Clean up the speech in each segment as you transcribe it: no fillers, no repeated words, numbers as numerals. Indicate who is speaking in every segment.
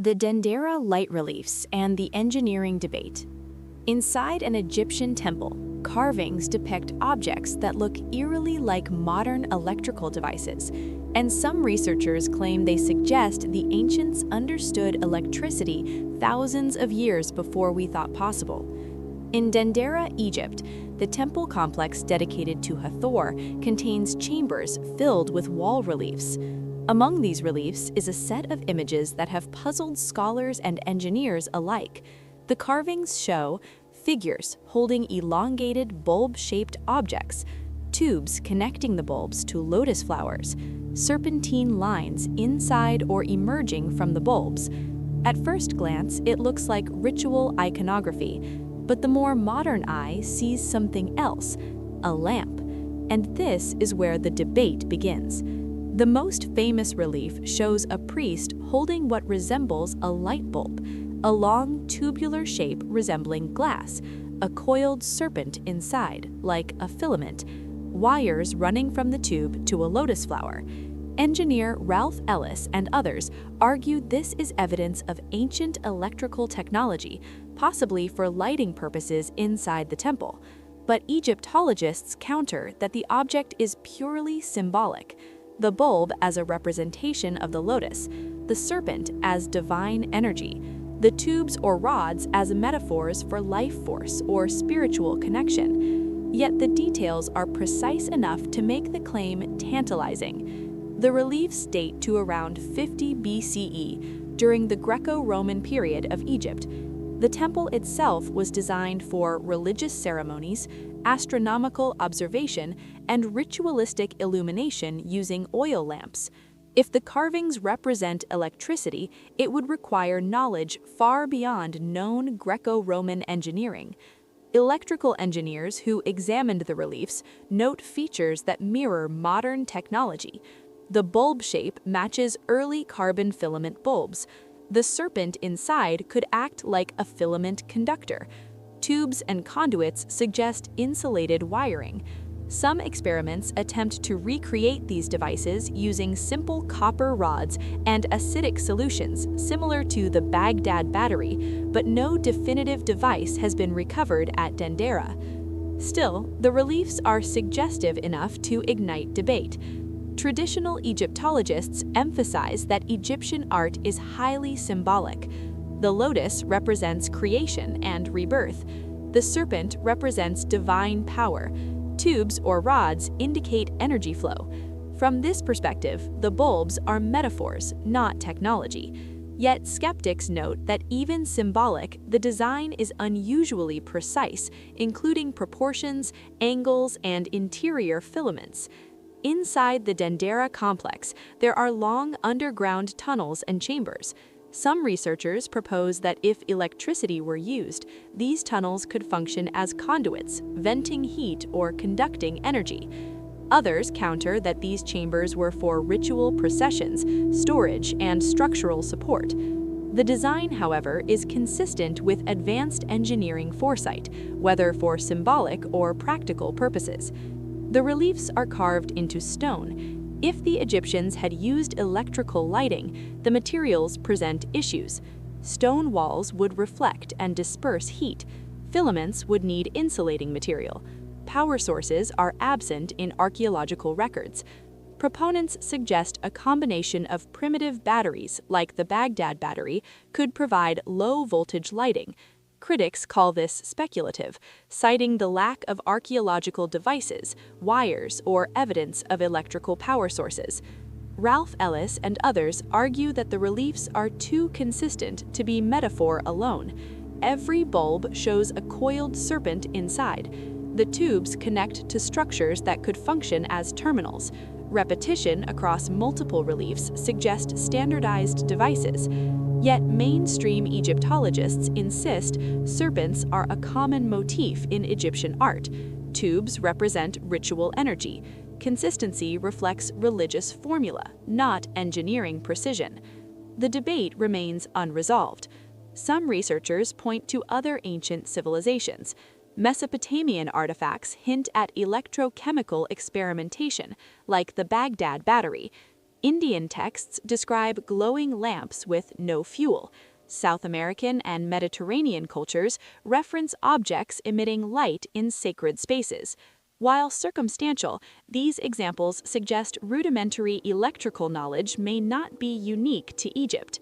Speaker 1: The Dendera Light reliefs and the engineering debate. Inside an Egyptian temple, carvings depict objects that look eerily like modern electrical devices, and some researchers claim they suggest the ancients understood electricity thousands of years before we thought possible. In Dendera, Egypt, the temple complex dedicated to Hathor contains chambers filled with wall reliefs. Among these reliefs is a set of images that have puzzled scholars and engineers alike. The carvings show figures holding elongated bulb-shaped objects, tubes connecting the bulbs to lotus flowers, serpentine lines inside or emerging from the bulbs. At first glance, it looks like ritual iconography, but the more modern eye sees something else, a lamp. And this is where the debate begins. The most famous relief shows a priest holding what resembles a light bulb, a long tubular shape resembling glass, a coiled serpent inside, like a filament, wires running from the tube to a lotus flower. Engineer Ralph Ellis and others argued this is evidence of ancient electrical technology, possibly for lighting purposes inside the temple. But Egyptologists counter that the object is purely symbolic. The bulb as a representation of the lotus, the serpent as divine energy, the tubes or rods as metaphors for life force or spiritual connection. Yet the details are precise enough to make the claim tantalizing. The reliefs date to around 50 BCE, during the Greco-Roman period of Egypt. The temple itself was designed for religious ceremonies, astronomical observation, and ritualistic illumination using oil lamps. If the carvings represent electricity, it would require knowledge far beyond known Greco-Roman engineering. Electrical engineers who examined the reliefs note features that mirror modern technology. The bulb shape matches early carbon filament bulbs. The serpent inside could act like a filament conductor. Tubes and conduits suggest insulated wiring. Some experiments attempt to recreate these devices using simple copper rods and acidic solutions similar to the Baghdad Battery, but no definitive device has been recovered at Dendera. Still, the reliefs are suggestive enough to ignite debate. Traditional Egyptologists emphasize that Egyptian art is highly symbolic. The lotus represents creation and rebirth. The serpent represents divine power. Tubes or rods indicate energy flow. From this perspective, the bulbs are metaphors, not technology. Yet skeptics note that even symbolic, the design is unusually precise, including proportions, angles, and interior filaments. Inside the Dendera complex, there are long underground tunnels and chambers. Some researchers propose that if electricity were used, these tunnels could function as conduits, venting heat or conducting energy. Others counter that these chambers were for ritual processions, storage, and structural support. The design, however, is consistent with advanced engineering foresight, whether for symbolic or practical purposes. The reliefs are carved into stone. If the Egyptians had used electrical lighting, the materials present issues. Stone walls would reflect and disperse heat. Filaments would need insulating material. Power sources are absent in archaeological records. Proponents suggest a combination of primitive batteries, like the Baghdad Battery, could provide low-voltage lighting. Critics call this speculative, citing the lack of archaeological devices, wires, or evidence of electrical power sources. Ralph Ellis and others argue that the reliefs are too consistent to be metaphor alone. Every bulb shows a coiled serpent inside. The tubes connect to structures that could function as terminals. Repetition across multiple reliefs suggests standardized devices. Yet mainstream Egyptologists insist serpents are a common motif in Egyptian art. Tubes represent ritual energy. Consistency reflects religious formula, not engineering precision. The debate remains unresolved. Some researchers point to other ancient civilizations. Mesopotamian artifacts hint at electrochemical experimentation, like the Baghdad Battery. Indian texts describe glowing lamps with no fuel. South American and Mediterranean cultures reference objects emitting light in sacred spaces. While circumstantial, these examples suggest rudimentary electrical knowledge may not be unique to Egypt.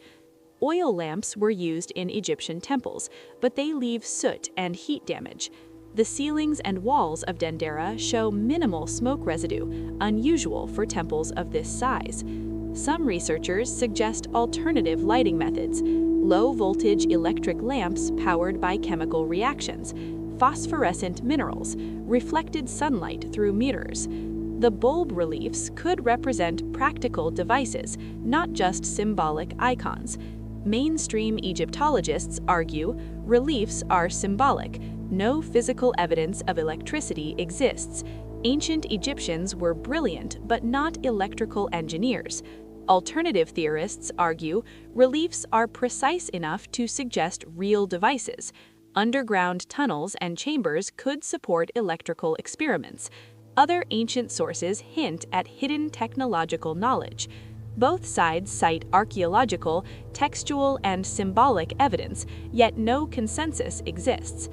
Speaker 1: Oil lamps were used in Egyptian temples, but they leave soot and heat damage. The ceilings and walls of Dendera show minimal smoke residue, unusual for temples of this size. Some researchers suggest alternative lighting methods: low-voltage electric lamps powered by chemical reactions, phosphorescent minerals, reflected sunlight through mirrors. The bulb reliefs could represent practical devices, not just symbolic icons. Mainstream Egyptologists argue reliefs are symbolic. No physical evidence of electricity exists. Ancient Egyptians were brilliant but not electrical engineers. Alternative theorists argue reliefs are precise enough to suggest real devices. Underground tunnels and chambers could support electrical experiments. Other ancient sources hint at hidden technological knowledge. Both sides cite archaeological, textual, and symbolic evidence, yet no consensus exists.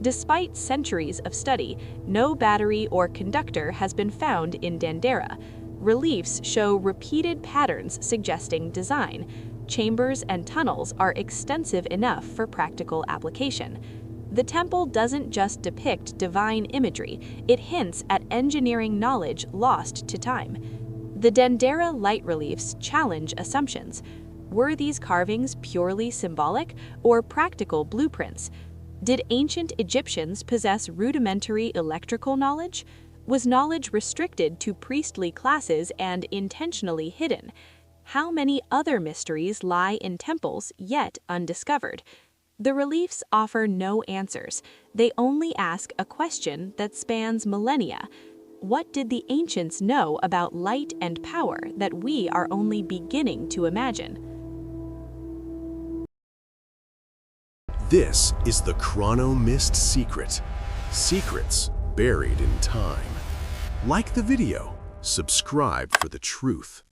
Speaker 1: Despite centuries of study, no battery or conductor has been found in Dendera. Reliefs show repeated patterns suggesting design. Chambers and tunnels are extensive enough for practical application. The temple doesn't just depict divine imagery, it hints at engineering knowledge lost to time. The Dendera Light reliefs challenge assumptions. Were these carvings purely symbolic or practical blueprints? Did ancient Egyptians possess rudimentary electrical knowledge? Was knowledge restricted to priestly classes and intentionally hidden? How many other mysteries lie in temples yet undiscovered? The reliefs offer no answers. They only ask a question that spans millennia. What did the ancients know about light and power that we are only beginning to imagine?
Speaker 2: This is the Chronomyst secret. Secrets buried in time. Like the video, subscribe for the truth.